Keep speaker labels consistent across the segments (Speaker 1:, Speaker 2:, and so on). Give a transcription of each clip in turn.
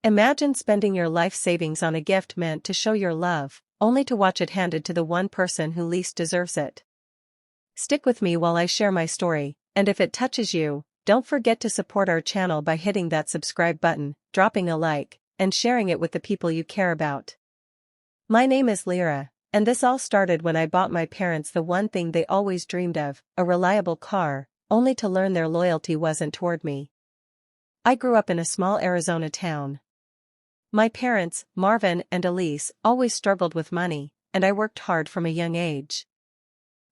Speaker 1: Imagine spending your life savings on a gift meant to show your love, only to watch it handed to the one person who least deserves it. Stick with me while I share my story, and if it touches you, don't forget to support our channel by hitting that subscribe button, dropping a like, and sharing it with the people you care about. My name is Lyra, and this all started when I bought my parents the one thing they always dreamed of, a reliable car, only to learn their loyalty wasn't toward me. I grew up in a small Arizona town. My parents, Marvin and Elise, always struggled with money, and I worked hard from a young age.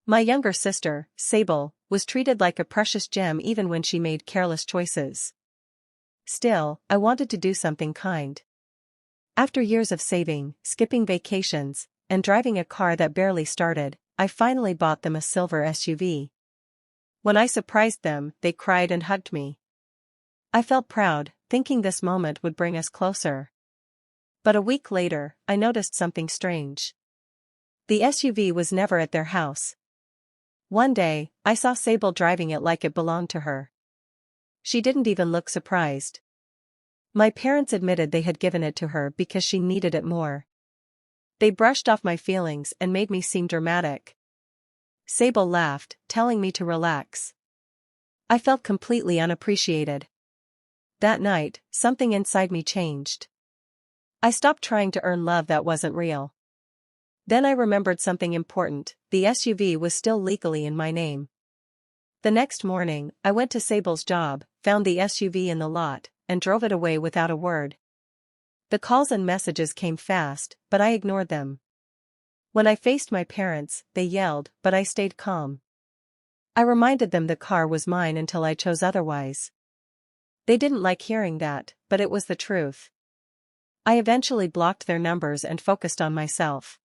Speaker 1: My younger sister, Sable, was treated like a precious gem even when she made careless choices. Still, I wanted to do something kind. After years of saving, skipping vacations, and driving a car that barely started, I finally bought them a silver SUV. When I surprised them, they cried and hugged me. I felt proud, thinking this moment would bring us closer. But a week later, I noticed something strange. The SUV was never at their house. One day, I saw Sable driving it like it belonged to her. She didn't even look surprised. My parents admitted they had given it to her because she needed it more. They brushed off my feelings and made me seem dramatic. Sable laughed, telling me to relax. I felt completely unappreciated. That night, something inside me changed. I stopped trying to earn love that wasn't real. Then I remembered something important: the SUV was still legally in my name. The next morning, I went to Sable's job, found the SUV in the lot, and drove it away without a word. The calls and messages came fast, but I ignored them. When I faced my parents, they yelled, but I stayed calm. I reminded them the car was mine until I chose otherwise. They didn't like hearing that, but it was the truth. I eventually blocked their numbers and focused on myself.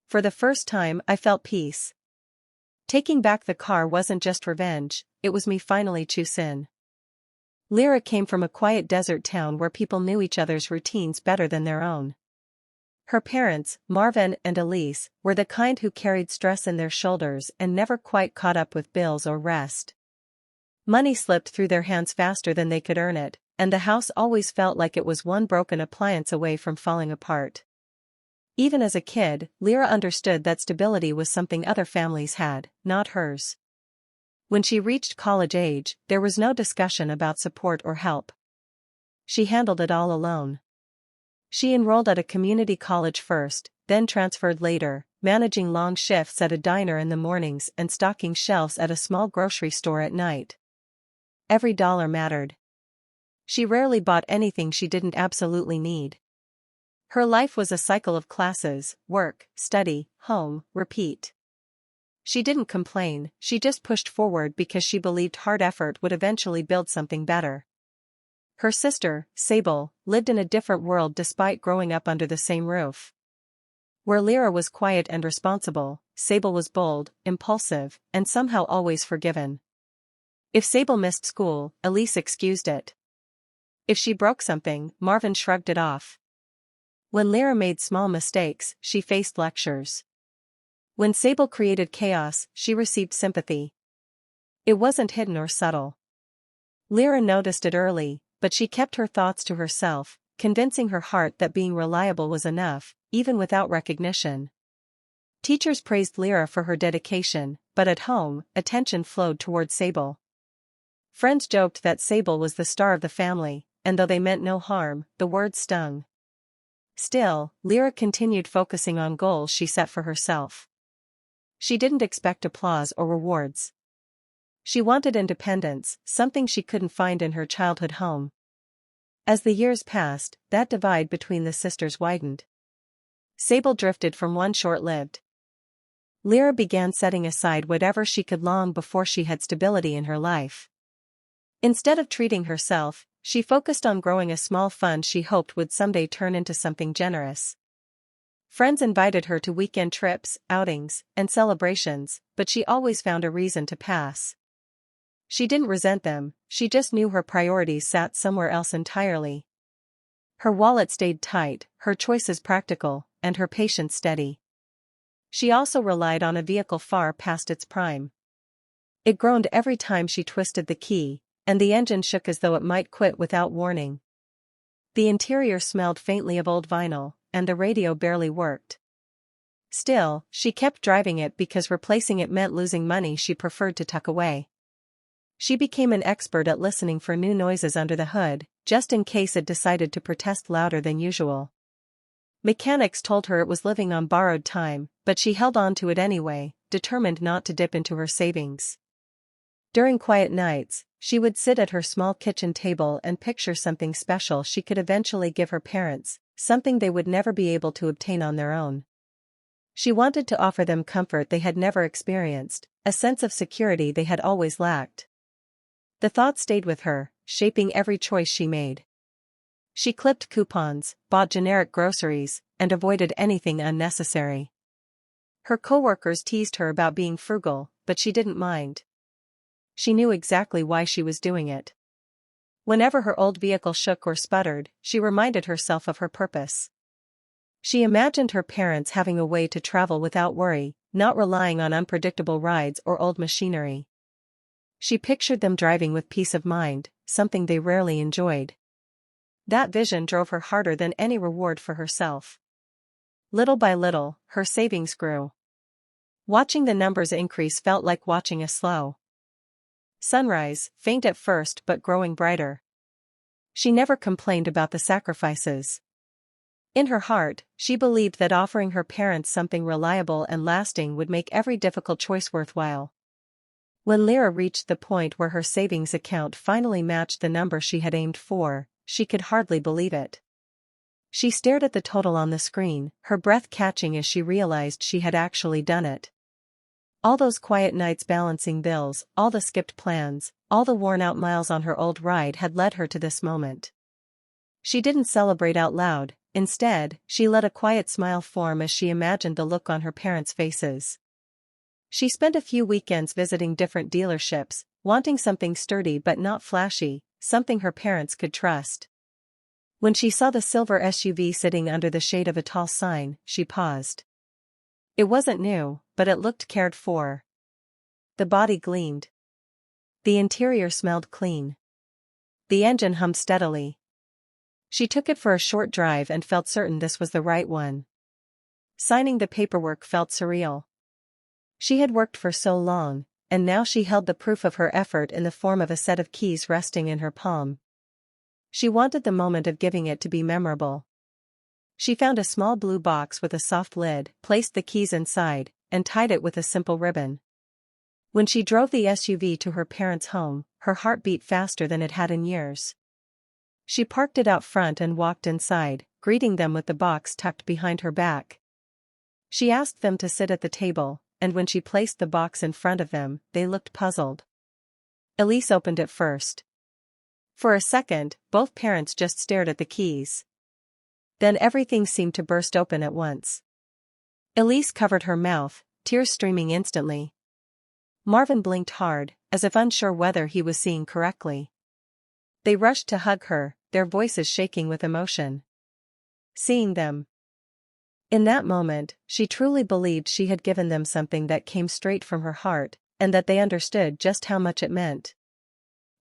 Speaker 1: For the first time, I felt peace. Taking back the car wasn't just revenge, it was me finally choosing. Lyra came from a quiet desert town where people knew each other's routines better than their own. Her parents, Marvin and Elise, were the kind who carried stress in their shoulders and never quite caught up with bills or rest. Money slipped through their hands faster than they could earn it, and the house always felt like it was one broken appliance away from falling apart. Even as a kid, Lyra understood that stability was something other families had, not hers. When she reached college age, there was no discussion about support or help. She handled it all alone. She enrolled at a community college first, then transferred later, managing long shifts at a diner in the mornings and stocking shelves at a small grocery store at night. Every dollar mattered. She rarely bought anything she didn't absolutely need. Her life was a cycle of classes, work, study, home, repeat. She didn't complain, she just pushed forward because she believed hard effort would eventually build something better. Her sister, Sable, lived in a different world despite growing up under the same roof. Where Lyra was quiet and responsible, Sable was bold, impulsive, and somehow always forgiven. If Sable missed school, Elise excused it. If she broke something, Marvin shrugged it off. When Lyra made small mistakes, she faced lectures. When Sable created chaos, she received sympathy. It wasn't hidden or subtle. Lyra noticed it early, but she kept her thoughts to herself, convincing her heart that being reliable was enough, even without recognition. Teachers praised Lyra for her dedication, but at home, attention flowed toward Sable. Friends joked that Sable was the star of the family, and though they meant no harm, the words stung. Still, Lyra continued focusing on goals she set for herself. She didn't expect applause or rewards. She wanted independence, something she couldn't find in her childhood home. As the years passed, that divide between the sisters widened. Sable drifted from one short-lived. Lyra began setting aside whatever she could long before she had stability in her life. Instead of treating herself, she focused on growing a small fund she hoped would someday turn into something generous. Friends invited her to weekend trips, outings, and celebrations, but she always found a reason to pass. She didn't resent them, she just knew her priorities sat somewhere else entirely. Her wallet stayed tight, her choices practical, and her patience steady. She also relied on a vehicle far past its prime. It groaned every time she twisted the key, and the engine shook as though it might quit without warning. The interior smelled faintly of old vinyl, and the radio barely worked. Still, she kept driving it because replacing it meant losing money she preferred to tuck away. She became an expert at listening for new noises under the hood, just in case it decided to protest louder than usual. Mechanics told her it was living on borrowed time, but she held on to it anyway, determined not to dip into her savings. During quiet nights, she would sit at her small kitchen table and picture something special she could eventually give her parents, something they would never be able to obtain on their own. She wanted to offer them comfort they had never experienced, a sense of security they had always lacked. The thought stayed with her, shaping every choice she made. She clipped coupons, bought generic groceries, and avoided anything unnecessary. Her coworkers teased her about being frugal, but she didn't mind. She knew exactly why she was doing it. Whenever her old vehicle shook or sputtered, she reminded herself of her purpose. She imagined her parents having a way to travel without worry, not relying on unpredictable rides or old machinery. She pictured them driving with peace of mind, something they rarely enjoyed. That vision drove her harder than any reward for herself. Little by little, her savings grew. Watching the numbers increase felt like watching a slow sunrise, faint at first but growing brighter. She never complained about the sacrifices. In her heart, she believed that offering her parents something reliable and lasting would make every difficult choice worthwhile. When Lyra reached the point where her savings account finally matched the number she had aimed for, she could hardly believe it. She stared at the total on the screen, her breath catching as she realized she had actually done it. All those quiet nights balancing bills, all the skipped plans, all the worn-out miles on her old ride had led her to this moment. She didn't celebrate out loud, instead, she let a quiet smile form as she imagined the look on her parents' faces. She spent a few weekends visiting different dealerships, wanting something sturdy but not flashy, something her parents could trust. When she saw the silver SUV sitting under the shade of a tall sign, she paused. It wasn't new, but it looked cared for. The body gleamed. The interior smelled clean. The engine hummed steadily. She took it for a short drive and felt certain this was the right one. Signing the paperwork felt surreal. She had worked for so long, and now she held the proof of her effort in the form of a set of keys resting in her palm. She wanted the moment of giving it to be memorable. She found a small blue box with a soft lid, placed the keys inside, and tied it with a simple ribbon. When she drove the SUV to her parents' home, her heart beat faster than it had in years. She parked it out front and walked inside, greeting them with the box tucked behind her back. She asked them to sit at the table, and when she placed the box in front of them, they looked puzzled. Elise opened it first. For a second, both parents just stared at the keys. Then everything seemed to burst open at once. Elise covered her mouth, tears streaming instantly. Marvin blinked hard, as if unsure whether he was seeing correctly. They rushed to hug her, their voices shaking with emotion. Seeing them. In that moment, she truly believed she had given them something that came straight from her heart, and that they understood just how much it meant.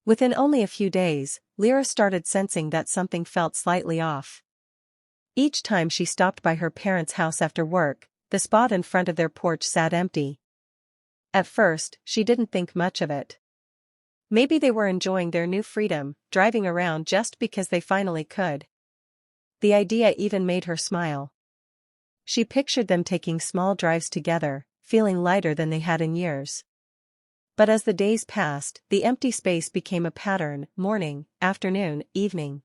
Speaker 1: Within only a few days, Lyra started sensing that something felt slightly off. Each time she stopped by her parents' house after work, the spot in front of their porch sat empty. At first, she didn't think much of it. Maybe they were enjoying their new freedom, driving around just because they finally could. The idea even made her smile. She pictured them taking small drives together, feeling lighter than they had in years. But as the days passed, the empty space became a pattern: morning, afternoon, evening.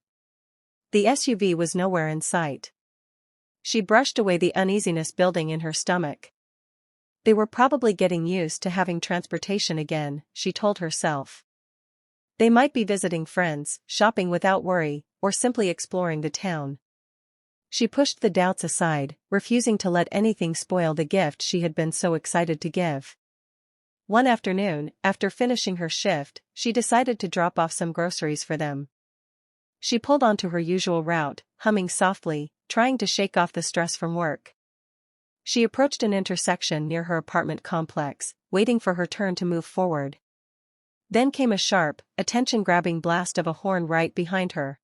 Speaker 1: The SUV was nowhere in sight. She brushed away the uneasiness building in her stomach. They were probably getting used to having transportation again, she told herself. They might be visiting friends, shopping without worry, or simply exploring the town. She pushed the doubts aside, refusing to let anything spoil the gift she had been so excited to give. One afternoon, after finishing her shift, she decided to drop off some groceries for them. She pulled onto her usual route, humming softly, trying to shake off the stress from work. She approached an intersection near her apartment complex, waiting for her turn to move forward. Then came a sharp, attention-grabbing blast of a horn right behind her.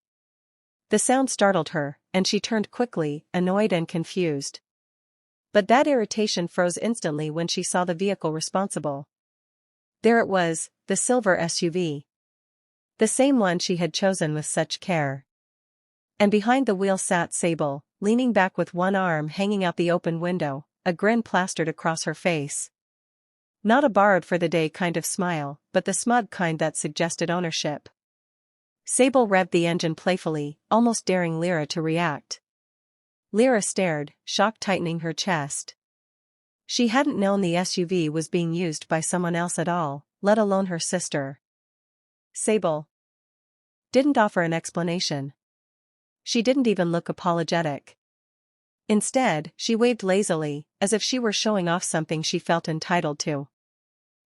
Speaker 1: The sound startled her, and she turned quickly, annoyed and confused. But that irritation froze instantly when she saw the vehicle responsible. There it was, the silver SUV. The same one she had chosen with such care. And behind the wheel sat Sable, leaning back with one arm hanging out the open window, a grin plastered across her face. Not a borrowed-for-the-day kind of smile, but the smug kind that suggested ownership. Sable revved the engine playfully, almost daring Lyra to react. Lyra stared, shock tightening her chest. She hadn't known the SUV was being used by someone else at all, let alone her sister. Sable didn't offer an explanation. She didn't even look apologetic. Instead, she waved lazily, as if she were showing off something she felt entitled to.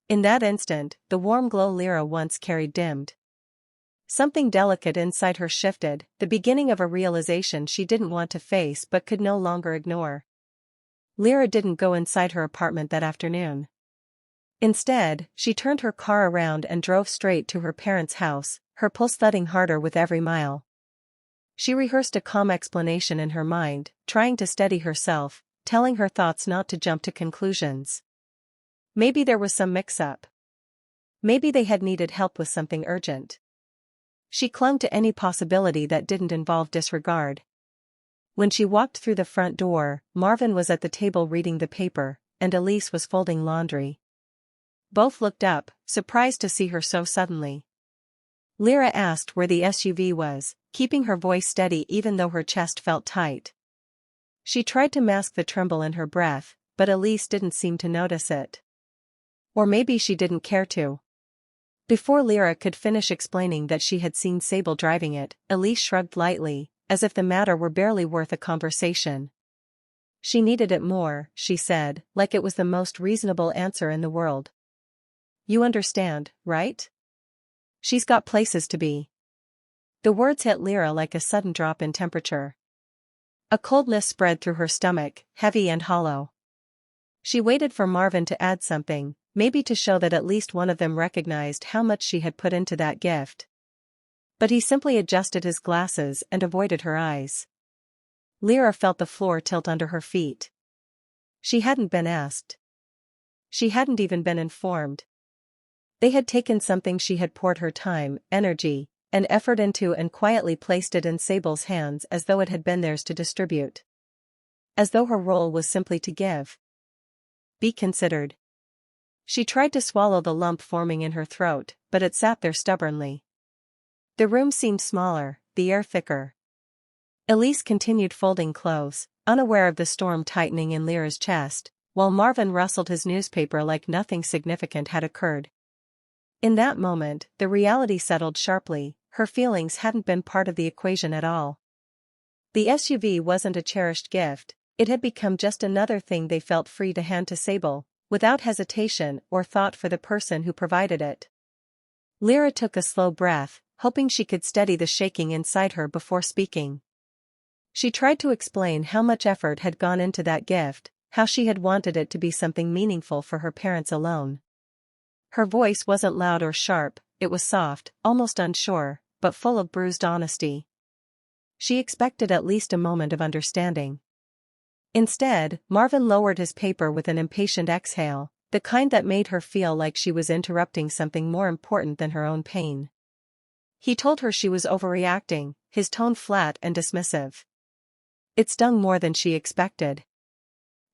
Speaker 1: In that instant, the warm glow Lyra once carried dimmed. Something delicate inside her shifted, the beginning of a realization she didn't want to face but could no longer ignore. Lyra didn't go inside her apartment that afternoon. Instead, she turned her car around and drove straight to her parents' house, her pulse thudding harder with every mile. She rehearsed a calm explanation in her mind, trying to steady herself, telling her thoughts not to jump to conclusions. Maybe there was some mix-up. Maybe they had needed help with something urgent. She clung to any possibility that didn't involve disregard. When she walked through the front door, Marvin was at the table reading the paper, and Elise was folding laundry. Both looked up, surprised to see her so suddenly. Lyra asked where the SUV was, keeping her voice steady even though her chest felt tight. She tried to mask the tremble in her breath, but Elise didn't seem to notice it. Or maybe she didn't care to. Before Lyra could finish explaining that she had seen Sable driving it, Elise shrugged lightly, as if the matter were barely worth a conversation. She needed it more, she said, like it was the most reasonable answer in the world. You understand, right? She's got places to be. The words hit Lyra like a sudden drop in temperature. A coldness spread through her stomach, heavy and hollow. She waited for Marvin to add something, maybe to show that at least one of them recognized how much she had put into that gift. But he simply adjusted his glasses and avoided her eyes. Lyra felt the floor tilt under her feet. She hadn't been asked. She hadn't even been informed. They had taken something she had poured her time, energy, and effort into and quietly placed it in Sable's hands as though it had been theirs to distribute. As though her role was simply to give. Be considered. She tried to swallow the lump forming in her throat, but it sat there stubbornly. The room seemed smaller, the air thicker. Elise continued folding clothes, unaware of the storm tightening in Lyra's chest, while Marvin rustled his newspaper like nothing significant had occurred. In that moment, the reality settled sharply, her feelings hadn't been part of the equation at all. The SUV wasn't a cherished gift, it had become just another thing they felt free to hand to Sable, without hesitation or thought for the person who provided it. Lyra took a slow breath, hoping she could steady the shaking inside her before speaking. She tried to explain how much effort had gone into that gift, how she had wanted it to be something meaningful for her parents alone. Her voice wasn't loud or sharp, it was soft, almost unsure, but full of bruised honesty. She expected at least a moment of understanding. Instead, Marvin lowered his paper with an impatient exhale, the kind that made her feel like she was interrupting something more important than her own pain. He told her she was overreacting, his tone flat and dismissive. It stung more than she expected.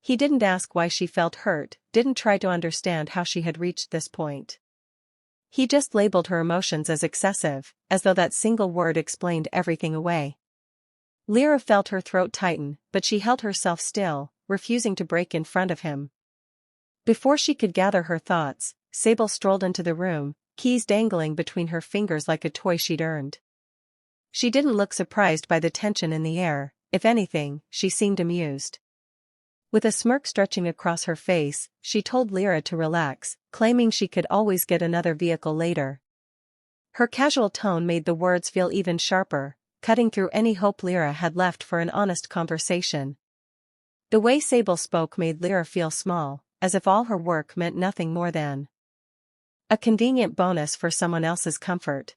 Speaker 1: He didn't ask why she felt hurt, didn't try to understand how she had reached this point. He just labeled her emotions as excessive, as though that single word explained everything away. Lyra felt her throat tighten, but she held herself still, refusing to break in front of him. Before she could gather her thoughts, Sable strolled into the room, keys dangling between her fingers like a toy she'd earned. She didn't look surprised by the tension in the air, if anything, she seemed amused. With a smirk stretching across her face, she told Lyra to relax, claiming she could always get another vehicle later. Her casual tone made the words feel even sharper, cutting through any hope Lyra had left for an honest conversation. The way Sable spoke made Lyra feel small, as if all her work meant nothing more than a convenient bonus for someone else's comfort.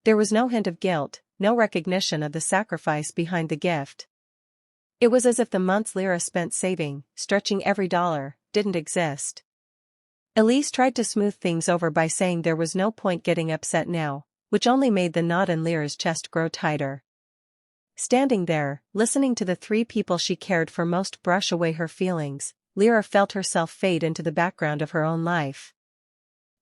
Speaker 1: There was no hint of guilt, no recognition of the sacrifice behind the gift. It was as if the months Lyra spent saving, stretching every dollar, didn't exist. Elise tried to smooth things over by saying there was no point getting upset now, which only made the knot in Lyra's chest grow tighter. Standing there, listening to the three people she cared for most brush away her feelings, Lyra felt herself fade into the background of her own life.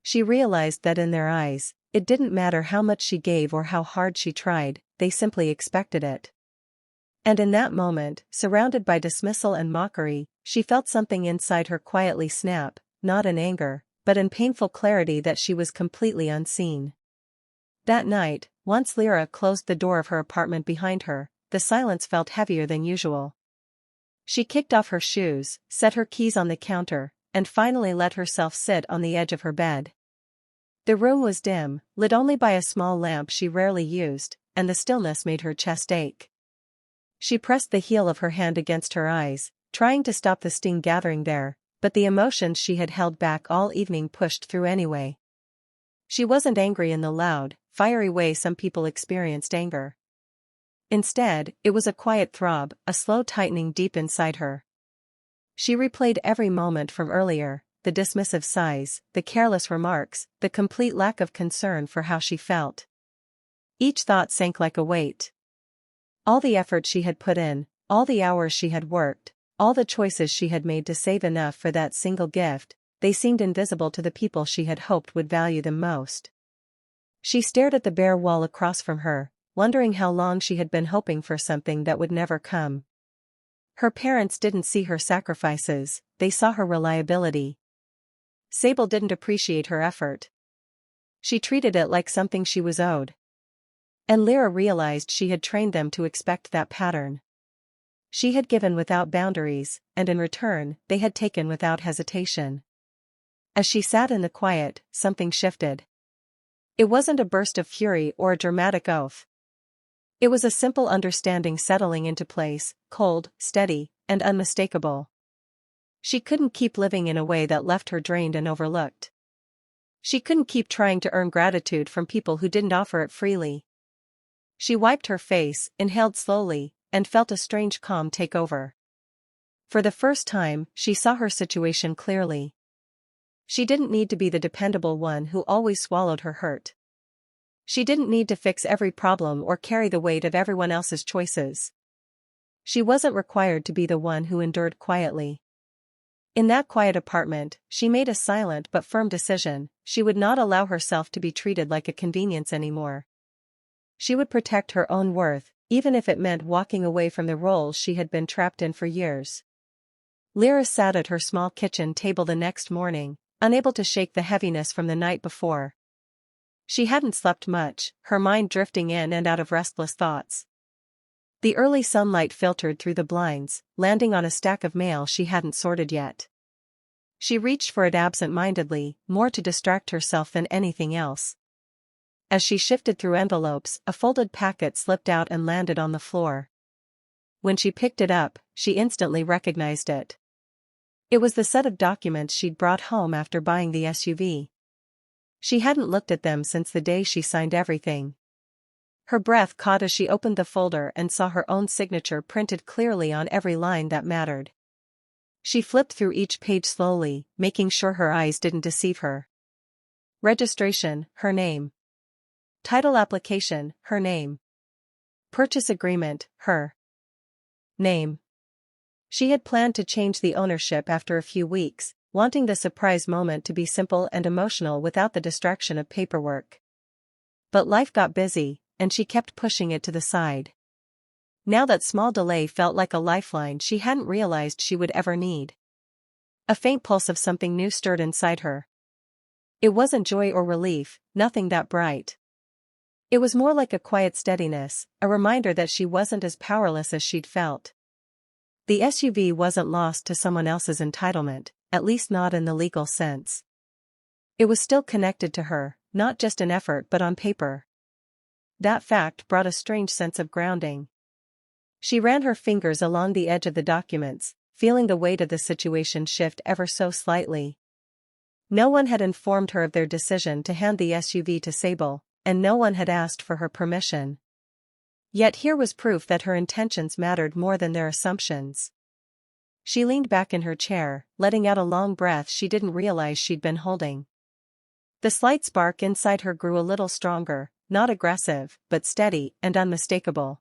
Speaker 1: She realized that in their eyes, it didn't matter how much she gave or how hard she tried, they simply expected it. And in that moment, surrounded by dismissal and mockery, she felt something inside her quietly snap, not in anger, but in painful clarity that she was completely unseen. That night, once Lyra closed the door of her apartment behind her, the silence felt heavier than usual. She kicked off her shoes, set her keys on the counter, and finally let herself sit on the edge of her bed. The room was dim, lit only by a small lamp she rarely used, and the stillness made her chest ache. She pressed the heel of her hand against her eyes, trying to stop the sting gathering there, but the emotions she had held back all evening pushed through anyway. She wasn't angry in the loud, fiery way some people experienced anger. Instead, it was a quiet throb, a slow tightening deep inside her. She replayed every moment from earlier, the dismissive sighs, the careless remarks, the complete lack of concern for how she felt. Each thought sank like a weight. All the effort she had put in, all the hours she had worked, all the choices she had made to save enough for that single gift, they seemed invisible to the people she had hoped would value them most. She stared at the bare wall across from her, wondering how long she had been hoping for something that would never come. Her parents didn't see her sacrifices, they saw her reliability. Sable didn't appreciate her effort. She treated it like something she was owed. And Lyra realized she had trained them to expect that pattern. She had given without boundaries, and in return, they had taken without hesitation. As she sat in the quiet, something shifted. It wasn't a burst of fury or a dramatic oath. It was a simple understanding settling into place, cold, steady, and unmistakable. She couldn't keep living in a way that left her drained and overlooked. She couldn't keep trying to earn gratitude from people who didn't offer it freely. She wiped her face, inhaled slowly, and felt a strange calm take over. For the first time, she saw her situation clearly. She didn't need to be the dependable one who always swallowed her hurt. She didn't need to fix every problem or carry the weight of everyone else's choices. She wasn't required to be the one who endured quietly. In that quiet apartment, she made a silent but firm decision: she would not allow herself to be treated like a convenience anymore. She would protect her own worth, even if it meant walking away from the roles she had been trapped in for years. Lyra sat at her small kitchen table the next morning, unable to shake the heaviness from the night before. She hadn't slept much, her mind drifting in and out of restless thoughts. The early sunlight filtered through the blinds, landing on a stack of mail she hadn't sorted yet. She reached for it absent-mindedly, more to distract herself than anything else. As she shifted through envelopes, a folded packet slipped out and landed on the floor. When she picked it up, she instantly recognized it. It was the set of documents she'd brought home after buying the SUV. She hadn't looked at them since the day she signed everything. Her breath caught as she opened the folder and saw her own signature printed clearly on every line that mattered. She flipped through each page slowly, making sure her eyes didn't deceive her. Registration, her name. Title application, her name. Purchase agreement, her name. She had planned to change the ownership after a few weeks, wanting the surprise moment to be simple and emotional without the distraction of paperwork. But life got busy, and she kept pushing it to the side. Now that small delay felt like a lifeline she hadn't realized she would ever need. A faint pulse of something new stirred inside her. It wasn't joy or relief, nothing that bright. It was more like a quiet steadiness, a reminder that she wasn't as powerless as she'd felt. The SUV wasn't lost to someone else's entitlement, at least not in the legal sense. It was still connected to her, not just in effort but on paper. That fact brought a strange sense of grounding. She ran her fingers along the edge of the documents, feeling the weight of the situation shift ever so slightly. No one had informed her of their decision to hand the SUV to Sable, and no one had asked for her permission. Yet here was proof that her intentions mattered more than their assumptions. She leaned back in her chair, letting out a long breath she didn't realize she'd been holding. The slight spark inside her grew a little stronger, not aggressive, but steady and unmistakable.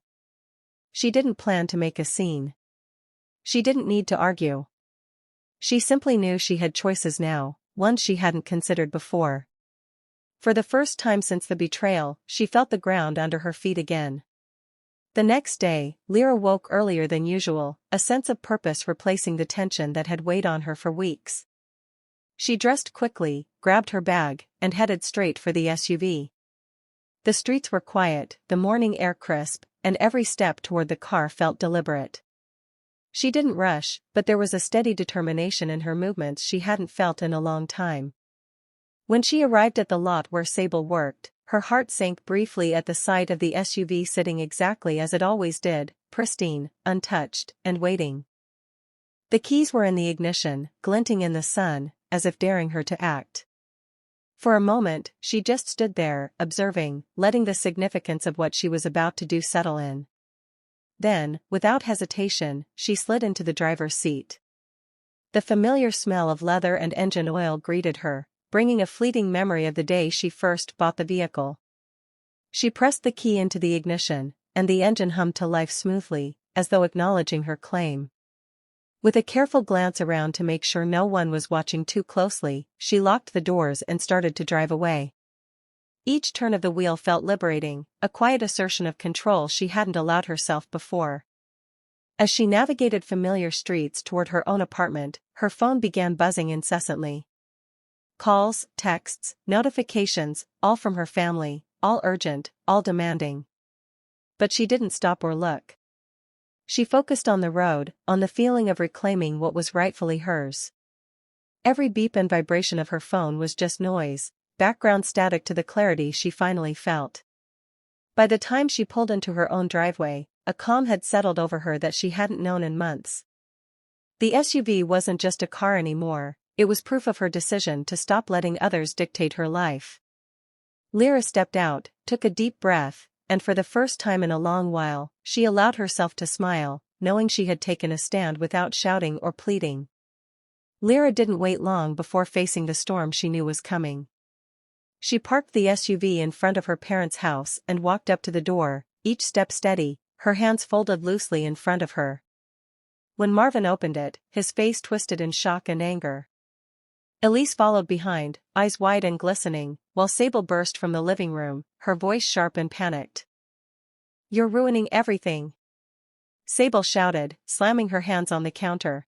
Speaker 1: She didn't plan to make a scene. She didn't need to argue. She simply knew she had choices now, ones she hadn't considered before. For the first time since the betrayal, she felt the ground under her feet again. The next day, Lyra woke earlier than usual, a sense of purpose replacing the tension that had weighed on her for weeks. She dressed quickly, grabbed her bag, and headed straight for the SUV. The streets were quiet, the morning air crisp, and every step toward the car felt deliberate. She didn't rush, but there was a steady determination in her movements she hadn't felt in a long time. When she arrived at the lot where Sable worked, her heart sank briefly at the sight of the SUV sitting exactly as it always did, pristine, untouched, and waiting. The keys were in the ignition, glinting in the sun, as if daring her to act. For a moment, she just stood there, observing, letting the significance of what she was about to do settle in. Then, without hesitation, she slid into the driver's seat. The familiar smell of leather and engine oil greeted her, bringing a fleeting memory of the day she first bought the vehicle. She pressed the key into the ignition, and the engine hummed to life smoothly, as though acknowledging her claim. With a careful glance around to make sure no one was watching too closely, she locked the doors and started to drive away. Each turn of the wheel felt liberating, a quiet assertion of control she hadn't allowed herself before. As she navigated familiar streets toward her own apartment, her phone began buzzing incessantly. Calls, texts, notifications, all from her family, all urgent, all demanding. But she didn't stop or look. She focused on the road, on the feeling of reclaiming what was rightfully hers. Every beep and vibration of her phone was just noise, background static to the clarity she finally felt. By the time she pulled into her own driveway, a calm had settled over her that she hadn't known in months. The SUV wasn't just a car anymore. It was proof of her decision to stop letting others dictate her life. Lyra stepped out, took a deep breath, and for the first time in a long while, she allowed herself to smile, knowing she had taken a stand without shouting or pleading. Lyra didn't wait long before facing the storm she knew was coming. She parked the SUV in front of her parents' house and walked up to the door, each step steady, her hands folded loosely in front of her. When Marvin opened it, his face twisted in shock and anger. Elise followed behind, eyes wide and glistening, while Sable burst from the living room, her voice sharp and panicked. "You're ruining everything!" Sable shouted, slamming her hands on the counter.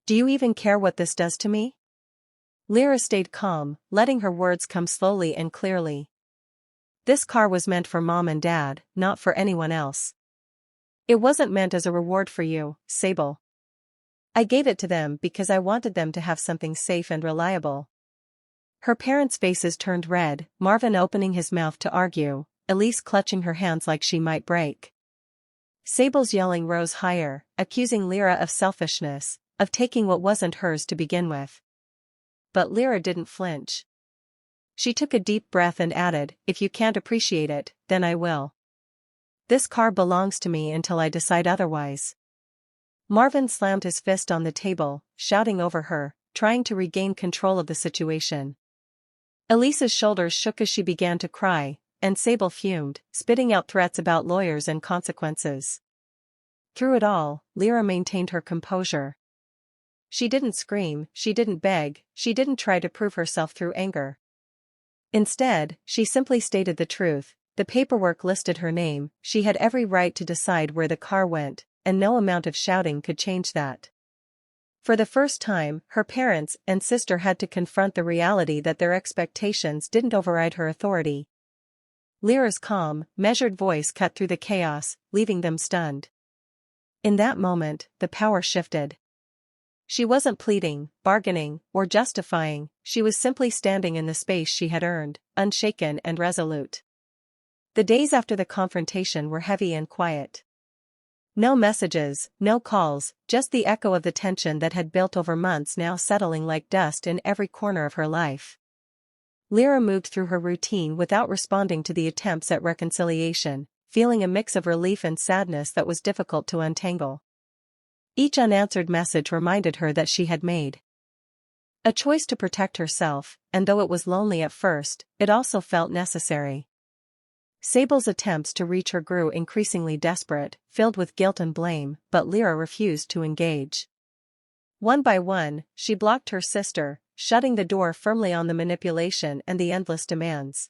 Speaker 1: "Do you even care what this does to me?" Lyra stayed calm, letting her words come slowly and clearly. "This car was meant for Mom and Dad, not for anyone else. It wasn't meant as a reward for you, Sable. I gave it to them because I wanted them to have something safe and reliable." Her parents' faces turned red, Marvin opening his mouth to argue, Elise clutching her hands like she might break. Sable's yelling rose higher, accusing Lyra of selfishness, of taking what wasn't hers to begin with. But Lyra didn't flinch. She took a deep breath and added, "If you can't appreciate it, then I will. This car belongs to me until I decide otherwise." Marvin slammed his fist on the table, shouting over her, trying to regain control of the situation. Elise's shoulders shook as she began to cry, and Sable fumed, spitting out threats about lawyers and consequences. Through it all, Lyra maintained her composure. She didn't scream, she didn't beg, she didn't try to prove herself through anger. Instead, she simply stated the truth. The paperwork listed her name, she had every right to decide where the car went, and no amount of shouting could change that. For the first time, her parents and sister had to confront the reality that their expectations didn't override her authority. Lyra's calm, measured voice cut through the chaos, leaving them stunned. In that moment, the power shifted. She wasn't pleading, bargaining, or justifying, she was simply standing in the space she had earned, unshaken and resolute. The days after the confrontation were heavy and quiet. No messages, no calls, just the echo of the tension that had built over months now settling like dust in every corner of her life. Lyra moved through her routine without responding to the attempts at reconciliation, feeling a mix of relief and sadness that was difficult to untangle. Each unanswered message reminded her that she had made a choice to protect herself, and though it was lonely at first, it also felt necessary. Sable's attempts to reach her grew increasingly desperate, filled with guilt and blame, but Lyra refused to engage. One by one, she blocked her sister, shutting the door firmly on the manipulation and the endless demands.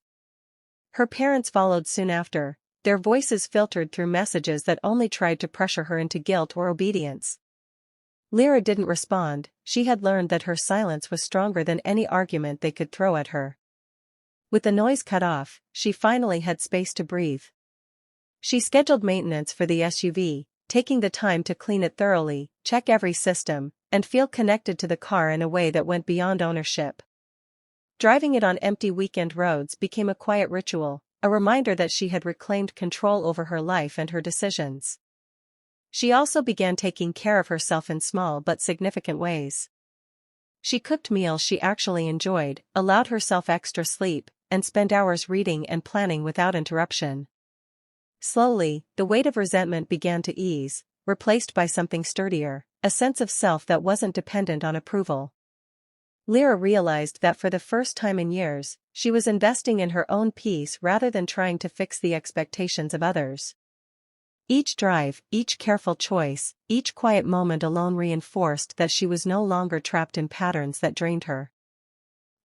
Speaker 1: Her parents followed soon after, their voices filtered through messages that only tried to pressure her into guilt or obedience. Lyra didn't respond. She had learned that her silence was stronger than any argument they could throw at her. With the noise cut off, she finally had space to breathe. She scheduled maintenance for the SUV, taking the time to clean it thoroughly, check every system, and feel connected to the car in a way that went beyond ownership. Driving it on empty weekend roads became a quiet ritual, a reminder that she had reclaimed control over her life and her decisions. She also began taking care of herself in small but significant ways. She cooked meals she actually enjoyed, allowed herself extra sleep, and spent hours reading and planning without interruption. Slowly, the weight of resentment began to ease, replaced by something sturdier, a sense of self that wasn't dependent on approval. Lyra realized that for the first time in years, she was investing in her own peace rather than trying to fix the expectations of others. Each drive, each careful choice, each quiet moment alone reinforced that she was no longer trapped in patterns that drained her.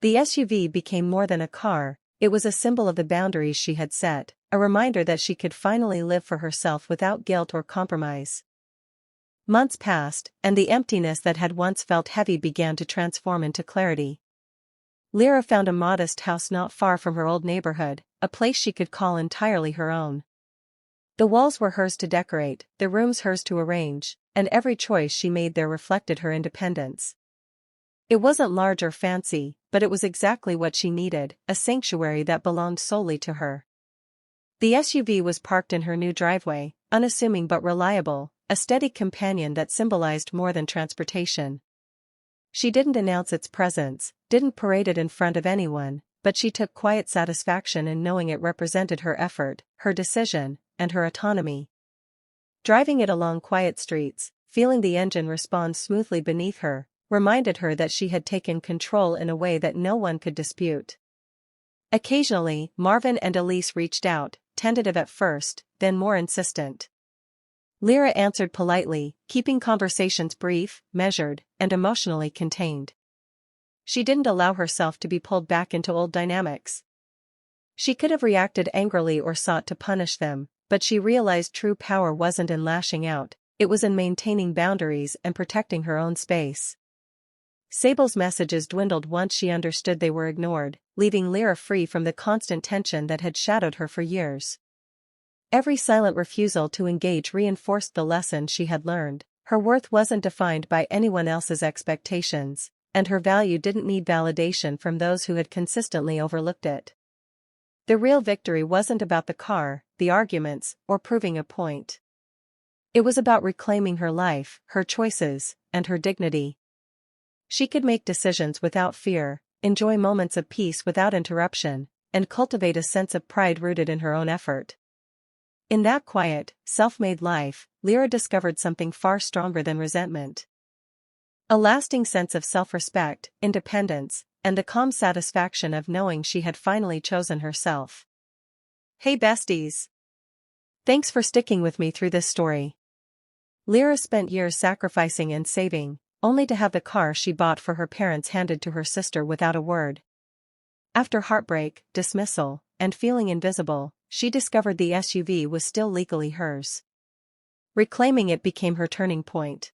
Speaker 1: The SUV became more than a car, it was a symbol of the boundaries she had set, a reminder that she could finally live for herself without guilt or compromise. Months passed, and the emptiness that had once felt heavy began to transform into clarity. Lyra found a modest house not far from her old neighborhood, a place she could call entirely her own. The walls were hers to decorate, the rooms hers to arrange, and every choice she made there reflected her independence. It wasn't large or fancy, but it was exactly what she needed, a sanctuary that belonged solely to her. The SUV was parked in her new driveway, unassuming but reliable, a steady companion that symbolized more than transportation. She didn't announce its presence, didn't parade it in front of anyone, but she took quiet satisfaction in knowing it represented her effort, her decision, and her autonomy. Driving it along quiet streets, feeling the engine respond smoothly beneath her, reminded her that she had taken control in a way that no one could dispute. Occasionally, Marvin and Elise reached out, tentative at first, then more insistent. Lyra answered politely, keeping conversations brief, measured, and emotionally contained. She didn't allow herself to be pulled back into old dynamics. She could have reacted angrily or sought to punish them, but she realized true power wasn't in lashing out, it was in maintaining boundaries and protecting her own space. Sable's messages dwindled once she understood they were ignored, leaving Lyra free from the constant tension that had shadowed her for years. Every silent refusal to engage reinforced the lesson she had learned. Her worth wasn't defined by anyone else's expectations, and her value didn't need validation from those who had consistently overlooked it. The real victory wasn't about the car, the arguments, or proving a point. It was about reclaiming her life, her choices, and her dignity. She could make decisions without fear, enjoy moments of peace without interruption, and cultivate a sense of pride rooted in her own effort. In that quiet, self-made life, Lyra discovered something far stronger than resentment. A lasting sense of self-respect, independence, and the calm satisfaction of knowing she had finally chosen herself. Hey besties! Thanks for sticking with me through this story. Lyra spent years sacrificing and saving, only to have the car she bought for her parents handed to her sister without a word. After heartbreak, dismissal, and feeling invisible, she discovered the SUV was still legally hers. Reclaiming it became her turning point.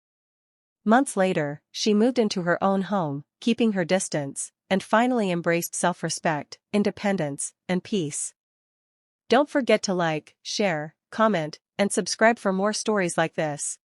Speaker 1: Months later, she moved into her own home, keeping her distance, and finally embraced self-respect, independence, and peace. Don't forget to like, share, comment, and subscribe for more stories like this.